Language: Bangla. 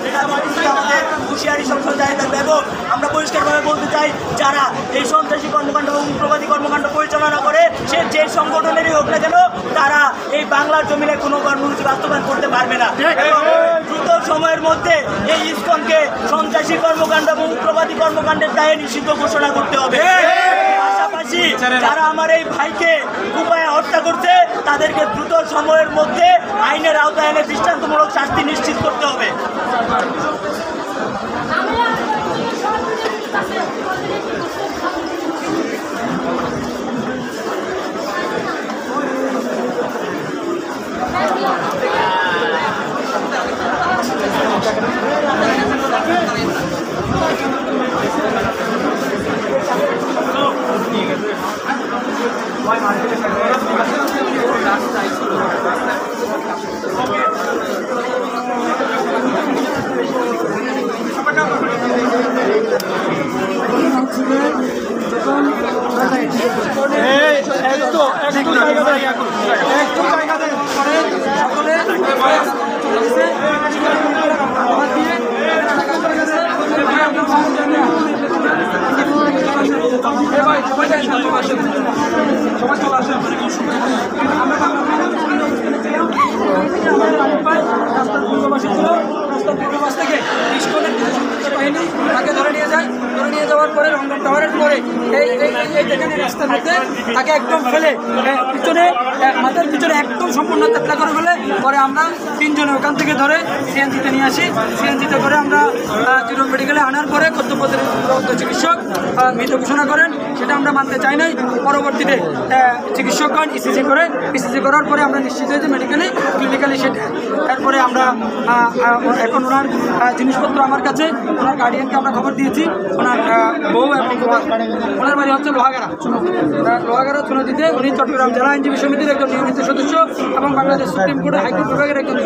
এটা আমাদের হুঁশিয়ারি সংসদ জানিয়ে থাকবে। এবং আমরা পরিষ্কারভাবে বলতে চাই, যারা এই সন্ত্রাসী কর্মকাণ্ড এবং উগ্রবাদী কর্মকাণ্ড পরিচালনা করে, সে যে সংগঠনেরই হোক না কেন, তারা এই বাংলার জমিনে কোনো কর্মসূচি বাস্তবায়ন করতে পারবে না। এবং দ্রুত সময়ের মধ্যে এই ইসকনকে সন্ত্রাসী কর্মকাণ্ড এবং উগ্রবাদী কর্মকাণ্ডের দায়ে নিষিদ্ধ ঘোষণা করতে হবে। পাশাপাশি যারা আমার এই ভাইকে কুপায়ে হত্যা করছে, তাদেরকে দ্রুত সময়ের মধ্যে আইনের আওতায় এনে দৃষ্টান্তমূলক শাস্তি নিশ্চিত করতে হবে। তাকে ধরে নিয়ে যায়, ধরে নিয়ে যাওয়ার পরে লন্ডন টাওয়ারের পরে এই রাস্তার মধ্যে তাকে একদম ফেলে পিছনে মাথার পিছনে একদম সম্পূর্ণ হত্যা করে ফেলে। পরে আমরা তিনজনে ওখান থেকে ধরে সিএনজিতে নিয়ে আসি। সিএনজিতে করে আমরা জিরো মেডিকেলে আনার পরে কর্তব্যরত চিকিৎসক মৃত ঘোষণা করেন। সেটা আমরা মানতে চাই নাই। পরবর্তীতে চিকিৎসকগণ ইসিজি করার পরে আমরা নিশ্চিত হয়েছে মেডিকেলি ক্লিনিক্যালি সেটা। তারপরে আমরা এখন ওনার জিনিসপত্র আমার কাছে, ওনার গার্ডিয়ানকে আমরা খবর দিয়েছি। ওনার বউ এবং ওনার বাড়ি হচ্ছে লোহাগাড়া চুনদীতে। উনি চট্টগ্রাম জেলা আইনজীবী সমিতির একজন নিয়মিত সদস্য এবং বাংলাদেশ সুপ্রিম কোর্টের হাইকোর্ট বিভাগের একজন